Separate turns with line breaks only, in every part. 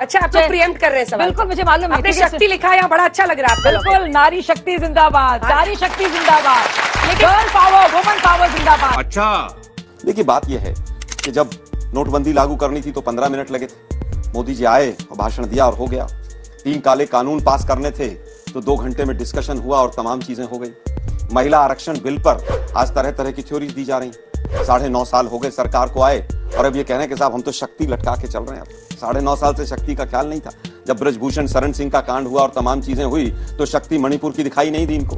अच्छा, आप लोग प्रिएम्प्ट कर रहे हैं सवाल।
बिल्कुल, मुझे मालूम है।
आपने शक्ति लिखा है, यहाँ बड़ा अच्छा लग रहा है।
बिल्कुल, नारी शक्ति जिंदाबाद, नारी शक्ति जिंदाबाद, गर्ल पावर, वुमन पावर जिंदाबाद।
अच्छा,
देखिए बात यह है कि जब नोटबंदी लागू करनी थी तो 15 मिनट लगे थे। मोदी जी आए और भाषण दिया और हो गया। 3 काले कानून पास करने थे तो 2 घंटे में डिस्कशन हुआ और तमाम चीजें हो गई। महिला आरक्षण बिल पर आज तरह तरह की थ्योरीज दी जा रही। 9.5 साल हो गए सरकार को आए और अब ये कह रहे हैं कि साहब हम तो शक्ति लटका के चल रहे हैं। अब 9.5 साल से शक्ति का ख्याल नहीं था। जब ब्रजभूषण शरण सिंह का कांड हुआ और तमाम चीजें हुई तो शक्ति मणिपुर की दिखाई नहीं दी इनको।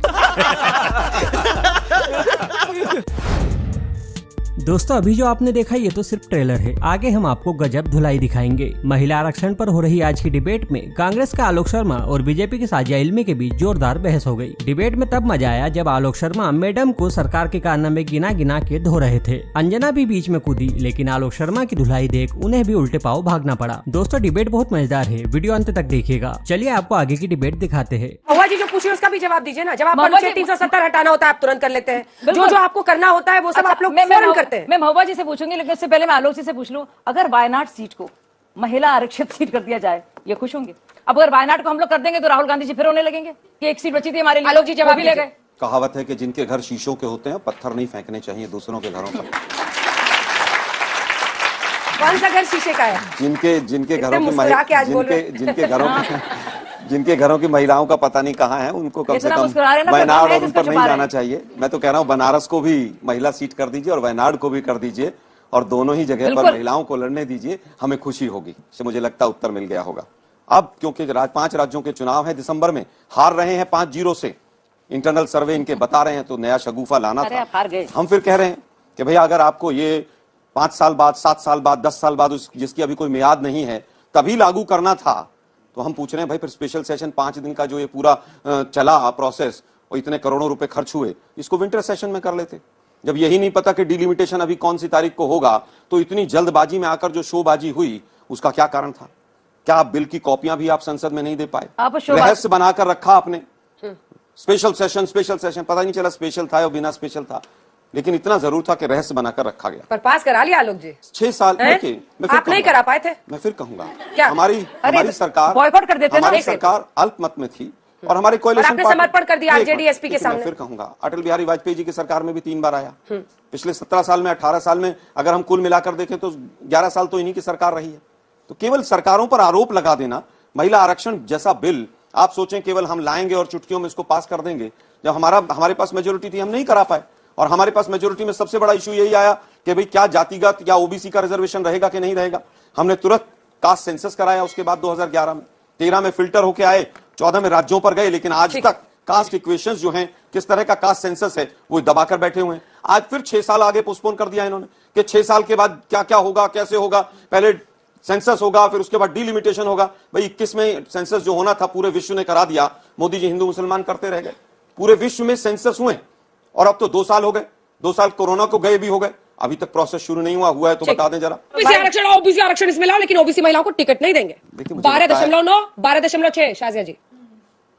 दोस्तों, अभी जो आपने देखा ये तो सिर्फ ट्रेलर है। आगे हम आपको गजब धुलाई दिखाएंगे। महिला आरक्षण पर हो रही आज की डिबेट में कांग्रेस का आलोक शर्मा और बीजेपी के साजिया इल्मी के बीच जोरदार बहस हो गई। डिबेट में तब मजा आया जब आलोक शर्मा मैडम को सरकार के कारनामे गिना गिना के धो रहे थे। अंजना भी बीच में कूदी, लेकिन आलोक शर्मा की धुलाई देख उन्हें भी उल्टे पांव भागना पड़ा। दोस्तों, डिबेट बहुत मजेदार है, वीडियो अंत तक देखिएगा। चलिए आपको आगे की डिबेट दिखाते हैं।
महुआ जी जो पूछिए उसका भी जवाब दीजिए ना। जब आप अनुच्छेद 370 हटाना होता है आप तुरंत कर लेते हैं। जो आपको करना होता है वो सब आप लोग फौरन करते हैं।
मैं महुआ जी से पूछूंगी, लेकिन उससे पहले मैं आलोक जी से पूछ लूं, अगर वायनाड सीट को महिला आरक्षित सीट कर दिया जाए, ये खुश होंगे? अब अगर वायनाड को हम लोग कर देंगे तो राहुल गांधी जी फिर होने लगेंगे कि एक सीट बची थी हमारे लिए।
आलोक जी जवाब भी ले गए।
कहावत है कि जिनके घर शीशों के होते हैं पत्थर नहीं फेंकने चाहिए दूसरों के घरों पर।
कौन सा घर शीशे का है?
जिनके घरों की महिलाओं का पता नहीं कहाँ है, उनको कम से कम वायनाड और उन पर नहीं जाना चाहिए। मैं तो कह रहा हूँ बनारस को भी महिला सीट कर दीजिए और वायनाड को भी कर दीजिए और दोनों ही जगह पर महिलाओं को लड़ने दीजिए, हमें खुशी होगी। मुझे लगता है उत्तर मिल गया होगा। अब क्योंकि 5 राज्यों के चुनाव है दिसंबर में, हार रहे हैं 5-0 से, इंटरनल सर्वे इनके बता रहे हैं, तो नया शगुफा लाना था। हम फिर कह रहे हैं कि भैया अगर आपको ये 5 साल बाद, 7 साल बाद, 10 साल बाद जिसकी अभी कोई मियाद नहीं है तभी लागू करना था, तो हम पूछ रहे हैं भाई फिर स्पेशल सेशन 5 दिन का जो ये पूरा चला प्रोसेस और इतने करोड़ों रुपए खर्च हुए, इसको विंटर सेशन में कर लेते। जब यही नहीं पता कि डिलिमिटेशन अभी कौन सी तारीख को होगा, तो इतनी जल्दबाजी में आकर जो शोबाजी हुई उसका क्या कारण था? क्या बिल की कॉपियां भी आप संसद में नहीं दे पाए? रहस्य बनाकर रखा आपने। स्पेशल सेशन पता नहीं चला स्पेशल था या बिना स्पेशल था, लेकिन इतना जरूर था कि रहस्य बनाकर रखा गया।
पर पास करा लिया आलोक जी।
6 साल
आप नहीं करा पाए थे।
मैं फिर कहूंगा
क्या?
हमारी सरकार
बॉयकॉट कर देते,
हमारी सरकार अल्पमत में थी और हमारे कोalition
समर्पण कर दिया आरजेडी-एसपी के सामने।
मैं फिर कहूंगा अटल बिहारी वाजपेयी जी की सरकार में भी 3 बार आया। पिछले 17 साल में, 18 साल में अगर हम कुल मिलाकर देखें तो 11 साल तो इन्हीं की सरकार रही है। तो केवल सरकारों पर आरोप लगा देना, महिला आरक्षण जैसा बिल आप सोचें केवल हम लाएंगे और चुटकियों में इसको पास कर देंगे, जब हमारे पास मेजोरिटी थी हम नहीं करा पाए। और हमारे पास मेजोरिटी में सबसे बड़ा इशू यही आया कि भाई क्या जातिगत या ओबीसी का रिजर्वेशन रहेगा कि नहीं रहेगा। हमने तुरंत कास्ट सेंसस कराया उसके बाद 2011 में, 13 में फिल्टर होके आए, 14 में राज्यों पर गए, लेकिन आज तक कास्ट इक्वेशंस जो हैं, किस तरह का कास्ट सेंसस है, वो दबाकर बैठे हुए हैं। आज फिर 6 साल आगे पोस्टपोन कर दिया इन्होंने कि 6 साल के बाद क्या क्या होगा, कैसे होगा। पहले सेंसस होगा, फिर उसके बाद डिलिमिटेशन होगा। भाई 21 में सेंसस जो होना था पूरे विश्व ने करा दिया, मोदी जी हिंदू मुसलमान करते रह गए। पूरे विश्व में सेंसस हुए और अब तो 2 साल हो गए, 2 साल कोरोना को गए भी हो गए, अभी तक प्रोसेस शुरू नहीं हुआ है तो बता दें जरा।
ओबीसी आरक्षण इसमें लाओ, लेकिन ओबीसी महिलाओं को टिकट नहीं देंगे। 12.9, 12.6 शाजिया जी,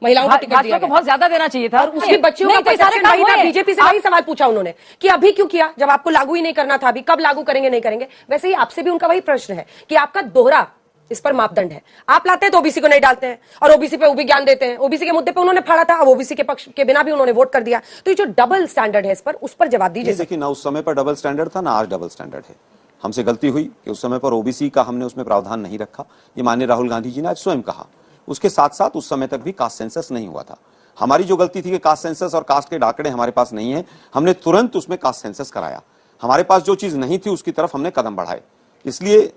महिलाओं को टिकट दिया
तो बहुत ज्यादा देना चाहिए था।
और उसकी बच्चियों का बीजेपी से वही सवाल पूछा उन्होंने कि अभी क्यों किया, जब आपको लागू ही नहीं करना था, अभी कब लागू करेंगे, नहीं करेंगे। वैसे ही आपसे भी उनका वही प्रश्न है कि आपका दोहरा इस पर मापदंड है। आप लाते हैं तो ओबीसी को नहीं डालते हैं और ओबीसी पे ज्ञान देते हैं। ओबीसी के मुद्दे पे उन्होंने फाड़ा था, अब ओबीसी के पक्ष के बिना भी उन्होंने वोट कर दिया। तो ये जो डबल स्टैंडर्ड है इस पर, उस पर जवाब दीजिए।
देखिए ना, उस समय पर डबल स्टैंडर्ड था ना आज डबल स्टैंडर्ड है। हमसे गलती हुई कि उस समय पर ओबीसी का हमने उसमें प्रावधान नहीं रखा। ये माननीय राहुल गांधी जी ने आज स्वयं कहा। उसके साथ साथ उस समय तक भी कास्ट सेंसस नहीं हुआ था। हमारी जो गलती थी कि कास्ट सेंसस और कास्ट के आंकड़े हमारे पास नहीं है, हमने तुरंत उसमें कास्ट सेंसस कराया। हमारे पास जो चीज नहीं थी उसकी तरफ हमने कदम बढ़ाए, इसलिए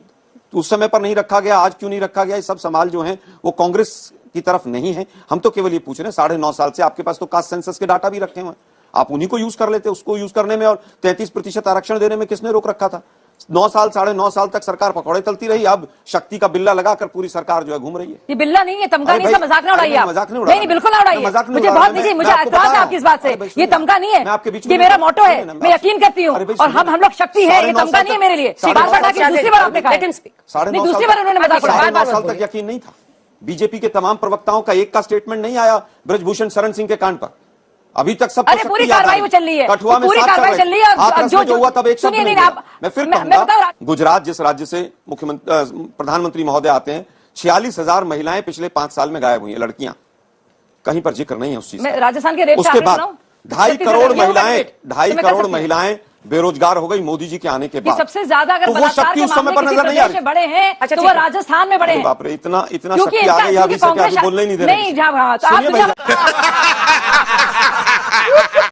उस समय पर नहीं रखा गया। आज क्यों नहीं रखा गया, ये सब सवाल जो हैं वो कांग्रेस की तरफ नहीं है। हम तो केवल ये पूछ रहे हैं, 9.5 साल से आपके पास तो कास्ट सेंसस के डाटा भी रखे हुए हैं, आप उन्हीं को यूज कर लेते। उसको यूज करने में और 33% आरक्षण देने में किसने रोक रखा था? 9 साल, 9.5 साल तक सरकार पकौड़े तलती रही। अब शक्ति का बिल्ला लगाकर पूरी सरकार जो है घूम रही है।
ये बिल्ला नहीं है, तमगा नहीं है, मजाक ना उड़ाइए आप।
मजाक नहीं,
नहीं बिल्कुल ना उड़ाइए, मुझे बहुत नहीं, मुझे एतराज है आपकी इस बात से। ये तमगा नहीं है, ये मेरा मोटो है, मैं यकीन करती हूँ। और हम लोग शक्ति है, ये तमगा नहीं है मेरे लिए। दूसरी बार आपने कहा, दूसरी बार उन्होंने मजाक उड़ाया।
9.5 साल तक यकीन नहीं था। बीजेपी के तमाम प्रवक्ताओं का एक का स्टेटमेंट नहीं आया ब्रजभूषण शरण सिंह के कांड पर। अभी तक सब
पूरी कार्रवाई चल रही है,
कठुआ में
पूरी कार्रवाई चल रही है।
जो हुआ तब एक शब्द नहीं। मैं फिर कहूंगा, गुजरात जिस राज्य से मुख्यमंत्री प्रधानमंत्री महोदय आते हैं, 46,000 महिलाएं पिछले 5 साल में गायब हुई हैं, लड़कियां, कहीं पर जिक्र नहीं है उस चीज
मैं राजस्थान के रेप
उसके बाद 2.5 करोड़ महिलाएं बेरोजगार हो गई मोदी जी के आने के बाद।
सबसे ज्यादा अगर
तो वो शक्ति उस समय पर नजर नहीं आ रही,
बड़े हैं
अच्छा,
तो वो राजस्थान में बड़े हैं।
बाप रे, इतना शक्ति आ गई अभी से, क्या अभी बोलने ही नहीं दे रहे।
नहीं,